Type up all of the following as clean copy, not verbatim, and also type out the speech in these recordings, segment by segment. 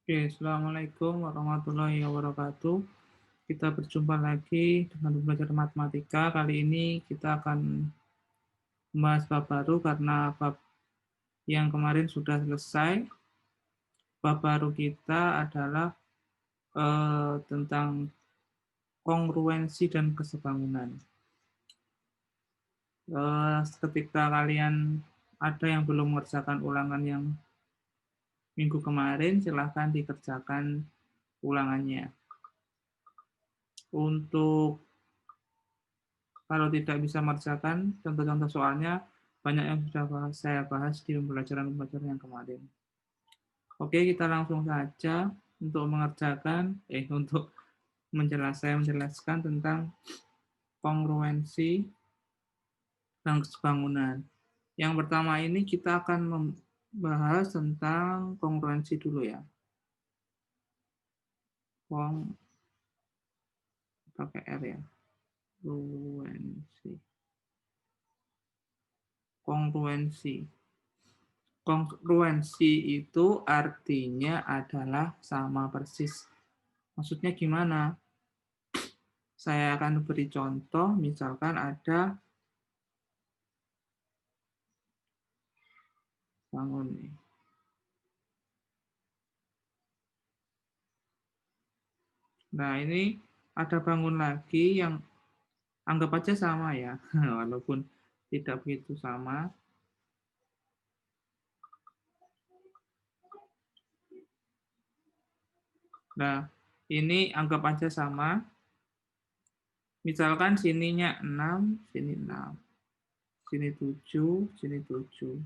Oke, Assalamualaikum warahmatullahi wabarakatuh. Kita berjumpa lagi dengan belajar matematika. Kali ini kita akan membahas bab baru karena bab yang kemarin sudah selesai. Bab baru kita adalah tentang kongruensi dan kesebangunan. Ketika kalian ada yang belum mengerjakan ulangan yang minggu kemarin, silahkan dikerjakan ulangannya. Untuk kalau tidak bisa mengerjakan contoh-contoh soalnya, banyak yang sudah saya bahas di pembelajaran-pembelajaran yang kemarin. Oke, kita langsung saja untuk untuk menjelaskan tentang kongruensi dan kesebangunan. Yang pertama ini kita akan membahas tentang kongruensi dulu ya. Pakai R ya. Kongruensi. Kongruensi itu artinya adalah sama persis. Maksudnya gimana? Saya akan beri contoh, misalkan ada bangun nih. Nah, ini ada bangun lagi yang anggap aja sama ya, walaupun tidak begitu sama. Nah, ini anggap aja sama. Misalkan sininya 6, sini 6. Sini 7, sini 7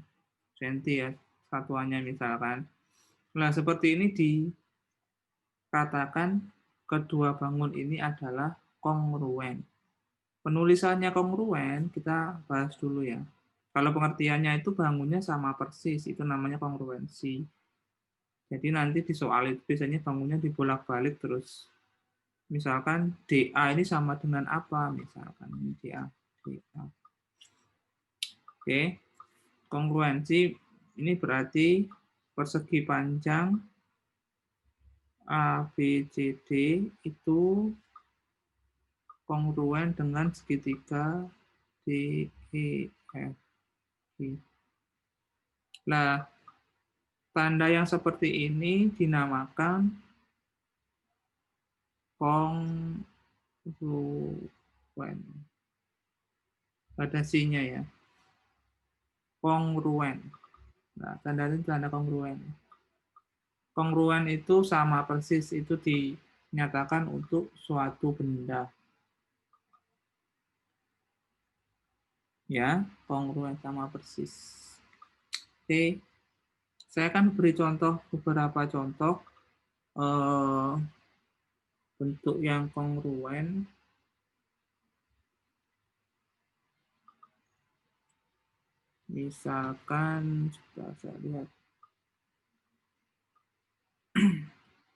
cm ya, satuannya misalkan. Nah, seperti ini dikatakan kedua bangun ini adalah kongruen. Penulisannya kongruen, kita bahas dulu ya. Kalau pengertiannya itu bangunnya sama persis, itu namanya kongruensi. Jadi nanti di soal itu biasanya bangunnya dibolak-balik terus. Misalkan DA ini sama dengan apa? Misalkan ini DA. Oke, kongruensi ini berarti persegi panjang ABCD itu kongruen dengan segitiga DEF. Nah, tanda yang seperti ini dinamakan kongruen. Pada C-nya ya. Kongruen. Nah, tanda ini tanda kongruen. Kongruen itu sama persis, itu dinyatakan untuk suatu benda. Ya, kongruen sama persis. Oke, saya akan beri beberapa contoh bentuk yang kongruen. Misalkan, coba saya lihat.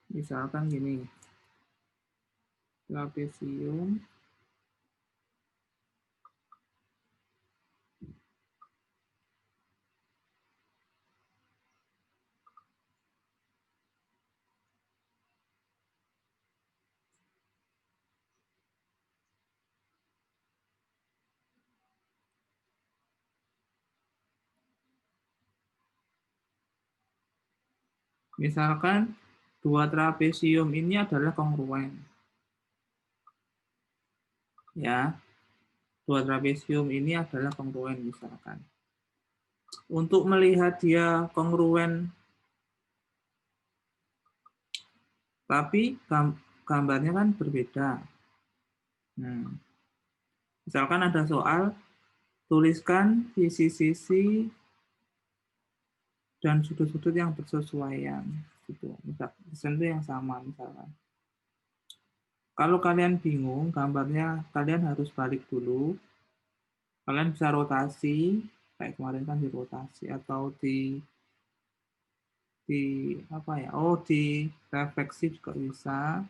Misalkan gini, trapesium misalkan dua trapesium ini adalah kongruen. Ya, dua trapesium ini adalah kongruen misalkan. Untuk melihat dia kongruen, tapi gambarnya kan berbeda. Misalkan ada soal, tuliskan sisi-sisi dan sudut-sudut yang bersesuaian. Gitu. Misal itu yang sama misalkan. Kalau kalian bingung gambarnya, kalian harus balik dulu. Kalian bisa rotasi, kayak kemarin kan dirotasi atau di apa ya? Oh, di refleksi juga bisa.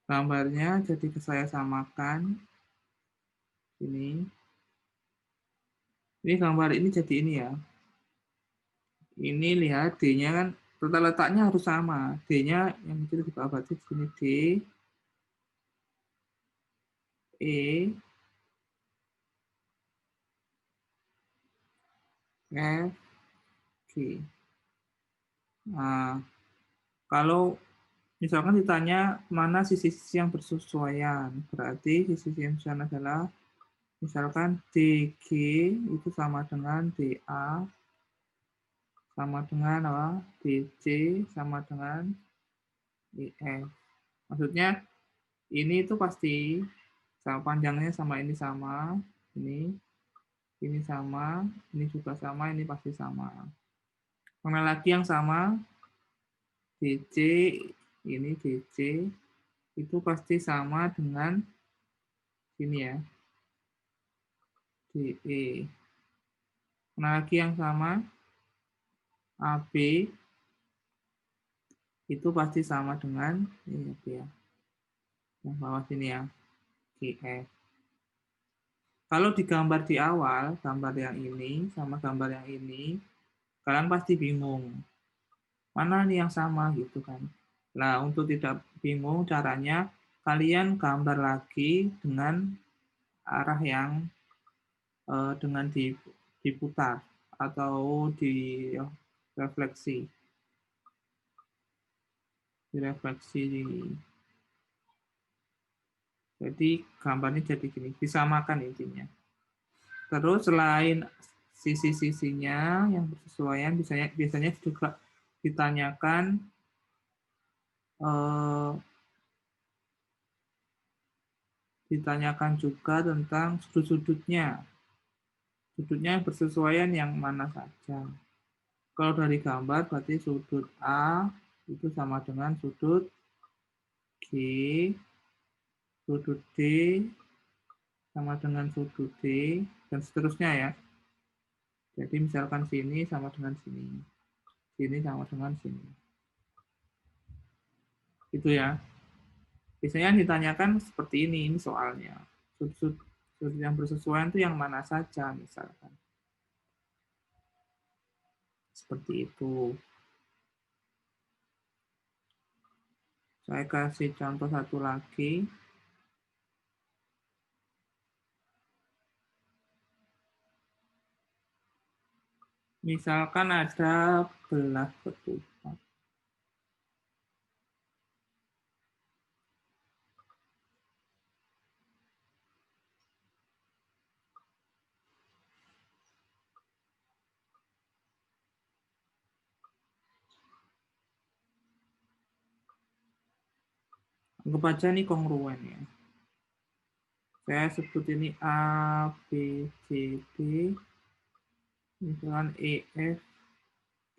Gambarnya jadi saya samakan. Ini gambar ini jadi ini ya. Ini lihat D-nya kan Tata letaknya harus sama. D-nya yang itu di bawah berarti di sini D, E, F, G. Nah, kalau misalkan ditanya mana sisi-sisi yang bersesuaian, berarti sisi-sisi yang bersesuaian adalah misalkan DG itu sama dengan DA, sama dengan apa? DC, sama dengan IF. Maksudnya ini itu pasti sama panjangnya sama ini sama, ini juga sama, ini pasti sama. Mana lagi yang sama? DC, ini DC, itu pasti sama dengan sini ya, DE. Mana lagi yang sama? AB, itu pasti sama dengan ini ya, yang bawah sini ya, GF. Kalau digambar di awal, gambar yang ini sama gambar yang ini, kalian pasti bingung. Mana nih yang sama gitu kan. Nah, untuk tidak bingung caranya, kalian gambar lagi dengan arah yang dengan diputar atau direfleksi. Direfleksi. Jadi gambarnya jadi gini, disamakan intinya. Terus selain sisi-sisinya yang bersesuaian, biasanya juga ditanyakan juga tentang sudut-sudutnya. Sudutnya bersesuaian yang mana saja. Kalau dari gambar berarti sudut A itu sama dengan sudut G, sudut D sama dengan sudut D, dan seterusnya ya. Jadi misalkan sini sama dengan sini, sini sama dengan sini. Itu ya. Biasanya ditanyakan seperti ini soalnya. Sudut yang bersesuaian itu yang mana saja misalkan. Seperti itu. Saya kasih contoh satu lagi. Misalkan ada belah ketupat. Anggap aja ini kongruen ya. Saya sebut ini A, B, C, D. Misalkan E, F,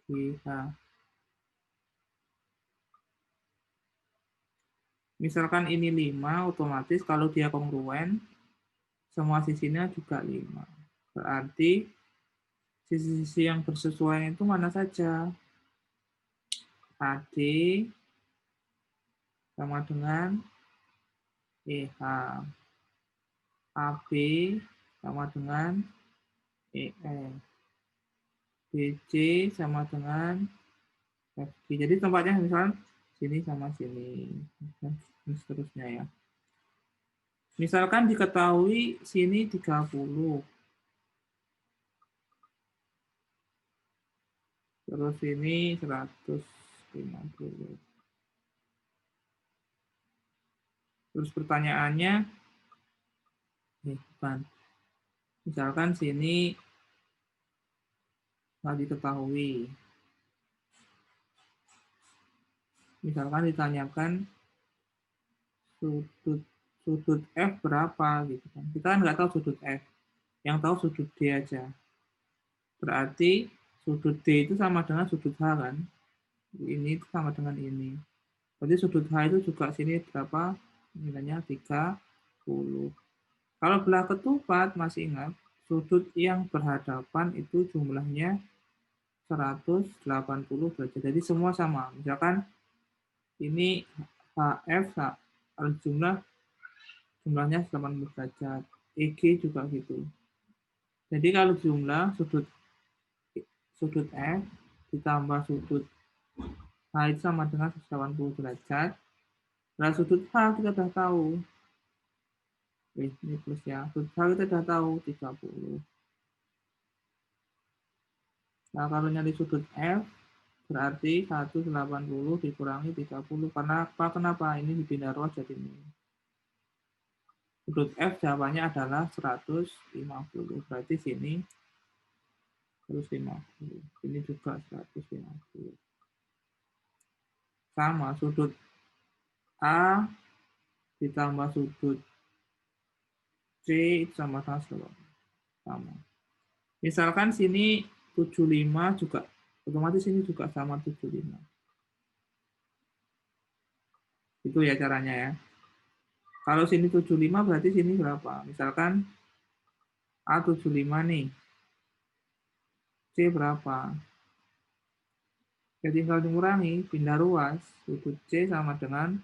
G, H. Misalkan ini 5, otomatis kalau dia kongruen, semua sisinya juga 5. Berarti sisi-sisi yang bersesuaian itu mana saja? AD sama dengan EH. AB sama dengan EF. BC sama dengan FG. Jadi tempatnya misalkan sini sama sini. Dan seterusnya ya. Misalkan diketahui sini 30. Terus ini 150. Terus pertanyaannya, bukan. Misalkan sini nggak diketahui. Misalkan ditanyakan sudut F berapa gitu kan. Kita kan nggak tahu sudut F. Yang tahu sudut D aja. Berarti sudut D itu sama dengan sudut H kan. Ini itu sama dengan ini. Berarti sudut H itu juga sini berapa? Nilainya 30. Kalau belah ketupat masih ingat, sudut yang berhadapan itu jumlahnya 180 derajat. Jadi semua sama. Misalkan ini HF jumlahnya 80 derajat. EG juga gitu. Jadi kalau jumlah sudut F ditambah sudut H itu sama dengan 180 derajat. Nah, sudut H kita sudah tahu. Ini plus ya. Sudut H kita sudah tahu 30. Nah, kalau nyari sudut F, berarti 180 dikurangi 30. Karena apa? Kenapa? Ini dipindah ruas jadi ini. Sudut F jawabannya adalah 150. Berarti sini 150. Ini juga 150. Sama, sudut A ditambah sudut C itu sama sama. Misalkan sini 75 juga, otomatis ini juga sama 75. Itu ya caranya ya. Kalau sini 75 berarti sini berapa? Misalkan A 75 nih. C berapa? Ya tinggal dikurangi, pindah ruas. Sudut C sama dengan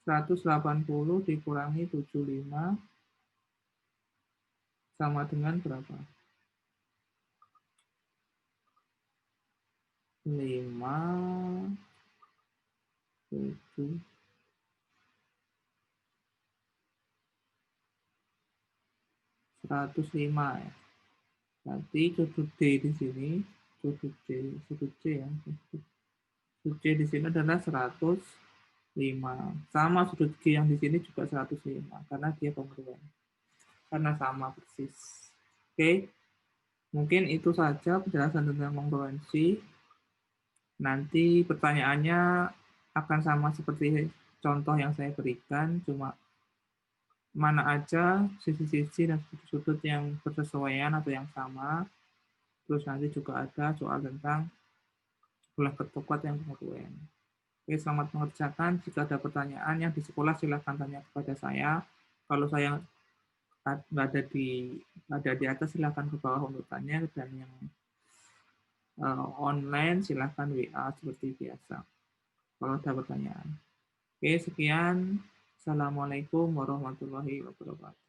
180 dikurangi 75 sama dengan berapa? 5, 7, 105 ya. Berarti sudut D di sini, sudut C ya. Sudut C di sini adalah 105. Sama sudut G yang di sini juga 105 karena dia kongruen. Karena sama persis. Oke. Mungkin itu saja penjelasan tentang kongruensi. Nanti pertanyaannya akan sama seperti contoh yang saya berikan, cuma mana aja sisi-sisi dan sudut-sudut yang bersesuaian atau yang sama. Terus nanti juga ada soal tentang belah ketupat yang kongruen. Oke, selamat mengerjakan. Jika ada pertanyaan yang di sekolah silahkan tanya kepada saya. Kalau saya nggak ada di atas silahkan ke bawah untuk tanya, dan yang online silahkan WA seperti biasa kalau ada pertanyaan. Oke, sekian. Assalamualaikum warahmatullahi wabarakatuh.